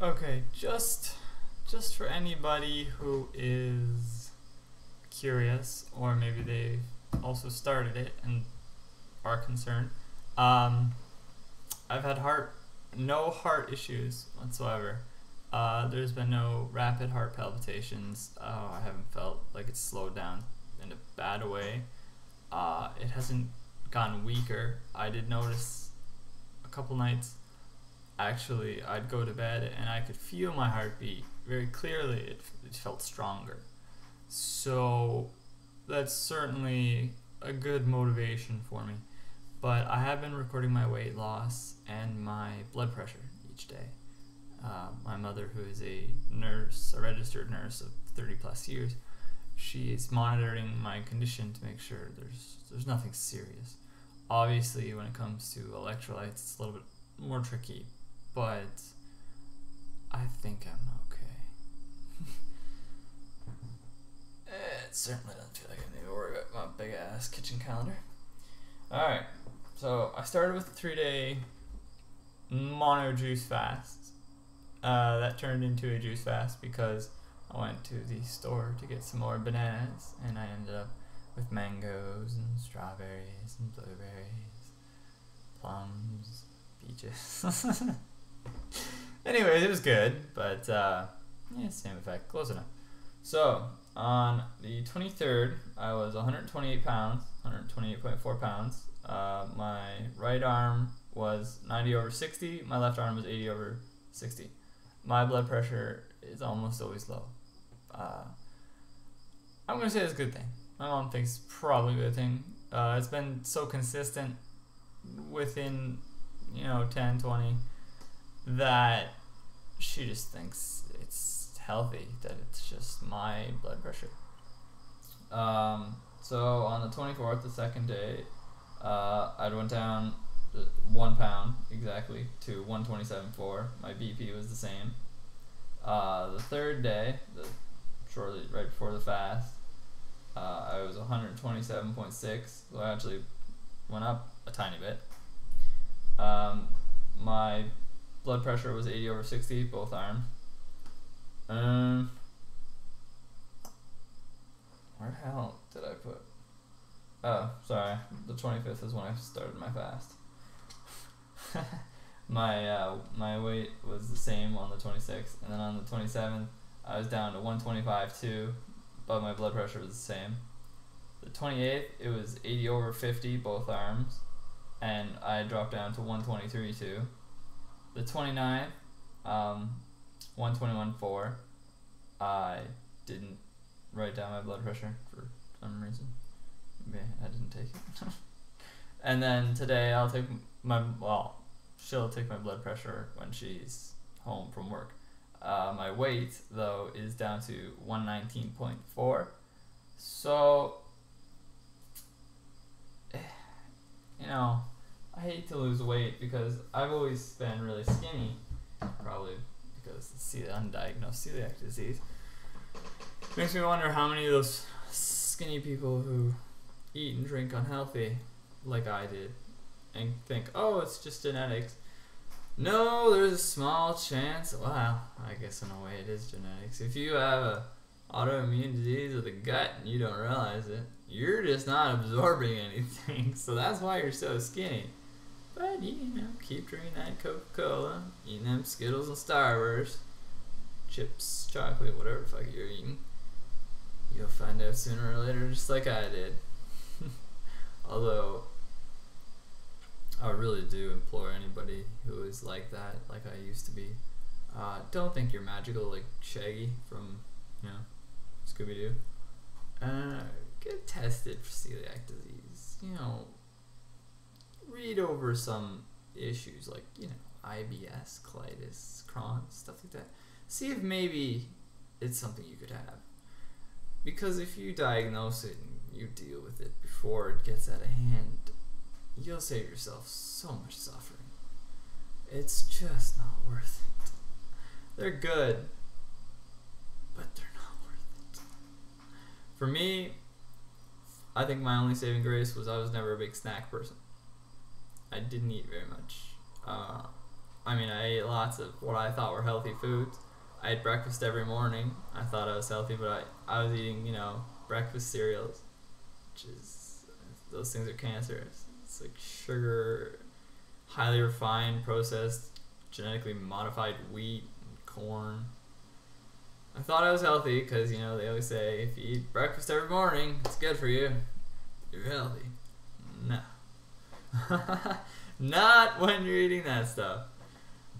Okay, just for anybody who is curious, or maybe they also started it and are concerned. I've had no heart issues whatsoever. There's been no rapid heart palpitations. I haven't felt like it's slowed down in a bad way. It hasn't gotten weaker. I did notice a couple nights, actually, I'd go to bed and I could feel my heartbeat very clearly. It felt stronger. So that's certainly a good motivation for me. But I have been recording my weight loss and my blood pressure each day. My mother, who is a nurse, a registered nurse of 30 plus years, she is monitoring my condition to make sure there's nothing serious. Obviously, when it comes to electrolytes, it's a little bit more tricky, but I think I'm okay. It certainly doesn't feel like I need to worry about my big ass kitchen calendar. Alright, so I started with a 3-day mono juice fast. That turned into a juice fast because I went to the store to get some more bananas, and I ended up with mangoes and strawberries and blueberries, plums, peaches. Anyways, it was good, but yeah, same effect, close enough. So on the 23rd, I was 128 pounds, 128.4 pounds. My right arm was 90/60, my left arm was 80/60. My blood pressure is almost always low. I'm gonna say it's a good thing. My mom thinks it's probably a good thing. It's been so consistent within, 10, 20, that she just thinks it's healthy, that it's just my blood pressure. So on the 24th, the second day, I went down 1 pound exactly to 127.4. My BP was the same. The third day, shortly right before the fast, I was 127.6, so I actually went up a tiny bit. My blood pressure was 80/60, both arms. Where the hell did I put? Oh, sorry. The 25th is when I started my fast. My weight was the same on the 26th, and then on the 27th I was down to 125.2, but my blood pressure was the same. The 28th, it was 80/50, both arms, and I dropped down to 123.2. The 29th, 121.4. I didn't write down my blood pressure for some reason. Maybe I didn't take it. And then today she'll take my blood pressure when she's home from work. My weight, though, is down to 119.4. So, I hate to lose weight because I've always been really skinny, probably because it's undiagnosed celiac disease. Makes me wonder how many of those skinny people who eat and drink unhealthy, like I did, and think, oh, it's just genetics. No, there's a small chance. Well, I guess in a way it is genetics. If you have a autoimmune disease of the gut and you don't realize it, you're just not absorbing anything. So that's why you're so skinny. But keep drinking that Coca-Cola, eating them Skittles and Starburst, chips, chocolate, whatever the fuck you're eating. You'll find out sooner or later, just like I did. Although, I really do implore anybody who is like that, like I used to be, don't think you're magical like Shaggy from, Scooby-Doo. Get tested for celiac disease. Read over some issues like, IBS, colitis, Crohn's, stuff like that. See if maybe it's something you could have. Because if you diagnose it and you deal with it before it gets out of hand, you'll save yourself so much suffering. It's just not worth it. They're good, but they're not worth it. For me, I think my only saving grace was I was never a big snack person. I didn't eat very much. I mean, I ate lots of what I thought were healthy foods. I ate breakfast every morning. I thought I was healthy, but I was eating, breakfast cereals, which is, those things are cancerous. It's like sugar, highly refined, processed, genetically modified wheat and corn. I thought I was healthy because, they always say if you eat breakfast every morning, it's good for you. You're healthy. No. Not when you're eating that stuff.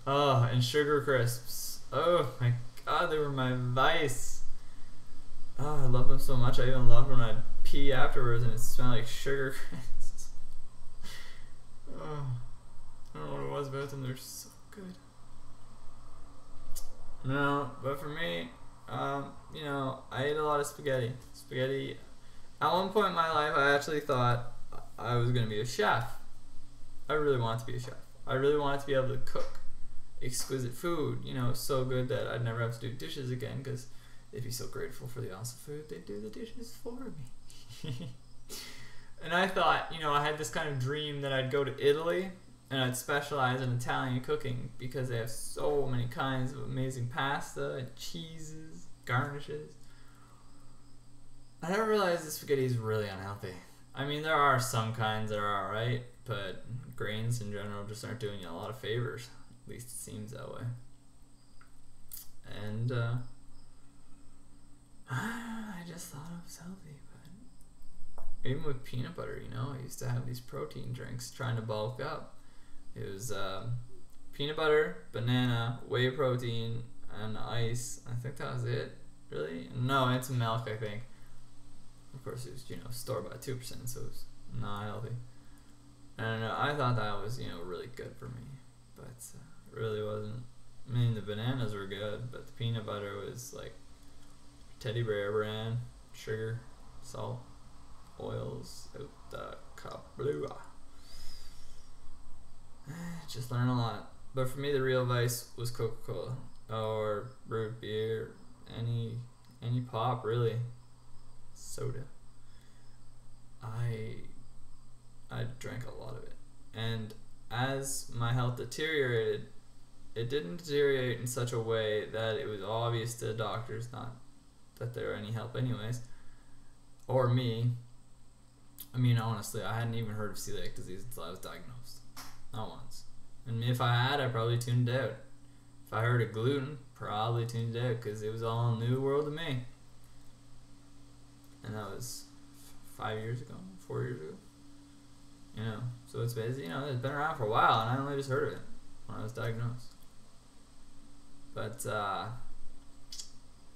Oh, and sugar crisps. Oh my god, they were my vice. Oh, I love them so much. I even loved when I'd pee afterwards and it smelled like sugar crisps. Oh, I don't know what it was about them. They're so good. No, but for me, I ate a lot of spaghetti. At one point in my life, I actually thought I was going to be a chef. I really wanted to be a chef. I really wanted to be able to cook exquisite food, so good that I'd never have to do dishes again, because they'd be so grateful for the awesome food, they'd do the dishes for me. And I thought, I had this kind of dream that I'd go to Italy and I'd specialize in Italian cooking because they have so many kinds of amazing pasta and cheeses, garnishes. I never realized the spaghetti is really unhealthy. I mean, there are some kinds that are alright, but grains in general just aren't doing you a lot of favors. At least it seems that way. And I just thought I was healthy, but even with peanut butter, I used to have these protein drinks trying to bulk up. It was peanut butter, banana, whey protein, and ice. I think that was it. Really? No, and some milk, I think. Of course, it was, store-bought 2%, so it was not healthy. I don't know. I thought that was, really good for me, but it really wasn't. I mean, the bananas were good, but the peanut butter was like Teddy Bear brand, sugar, salt, oils out the kablooah. Just learn a lot. But for me, the real vice was Coca-Cola or root beer, any pop really, soda. I drank a lot of it, and as my health deteriorated, it didn't deteriorate in such a way that it was obvious to the doctors, not that they were any help anyways, or me. I mean, honestly, I hadn't even heard of celiac disease until I was diagnosed. Not once. And if I had, I probably tuned out. If I heard of gluten, probably tuned out, because it was all a new world to me. And that was 5 years ago, 4 years ago. So it's basically, it's been around for a while, and I only just heard of it when I was diagnosed. But the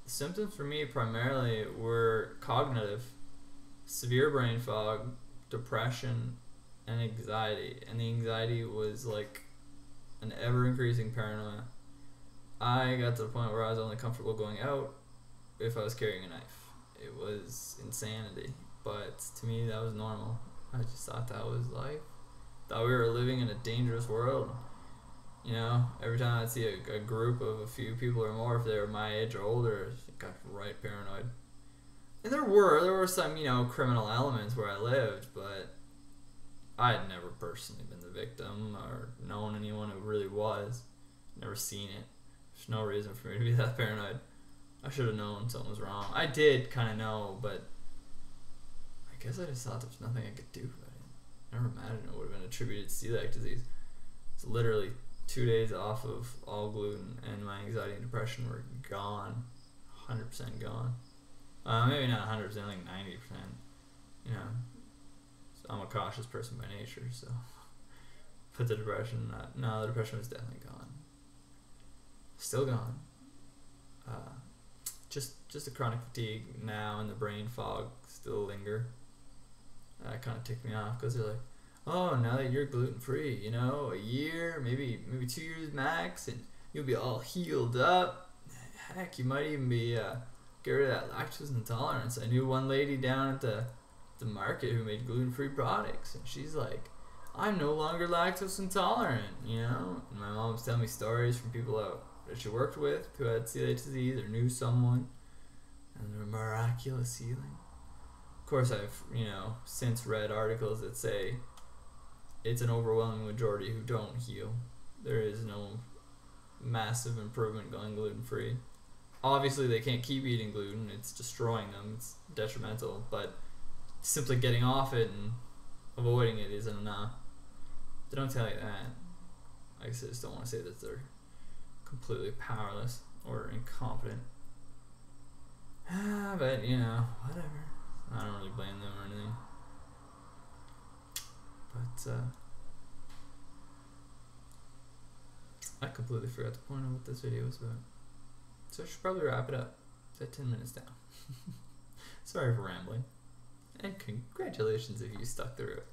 symptoms for me primarily were cognitive, severe brain fog, depression, and anxiety. And the anxiety was like an ever-increasing paranoia. I got to the point where I was only comfortable going out if I was carrying a knife. It was insanity, but to me that was normal. I just thought that was life. Thought we were living in a dangerous world. Every time I'd see a group of a few people or more, if they were my age or older, I got right paranoid. And there were some, criminal elements where I lived, but I had never personally been the victim or known anyone who really was. Never seen it. There's no reason for me to be that paranoid. I should have known something was wrong. I did kind of know, but I guess I just thought there was nothing I could do about it. I never imagined it would have been attributed to celiac disease. It's literally 2 days off of all gluten, and my anxiety and depression were gone. 100% gone. Maybe not 100%, like 90%. So I'm a cautious person by nature, so. But the depression, no, the depression was definitely gone. Still gone. Just the chronic fatigue now and the brain fog still linger. That kind of ticked me off, because they're like, oh, now that you're gluten free, a year, maybe 2 years max, and you'll be all healed up. Heck, you might even be get rid of that lactose intolerance. I knew one lady down at the market who made gluten free products, and she's like, I'm no longer lactose intolerant, And my mom was telling me stories from people that she worked with who had celiac disease or knew someone, and their miraculous healing. Of course, I've since read articles that say it's an overwhelming majority who don't heal. there is no massive improvement going gluten-free. Obviously, they can't keep eating gluten. It's destroying them. It's detrimental. But simply getting off it and avoiding it isn't enough. They don't tell you that. I guess I just don't want to say that they're completely powerless or incompetent. But, you know, whatever. I don't really blame them or anything. But, I completely forgot the point of what this video was about. So I should probably wrap it up. It's at 10 minutes down. Sorry for rambling. And congratulations if you stuck through it.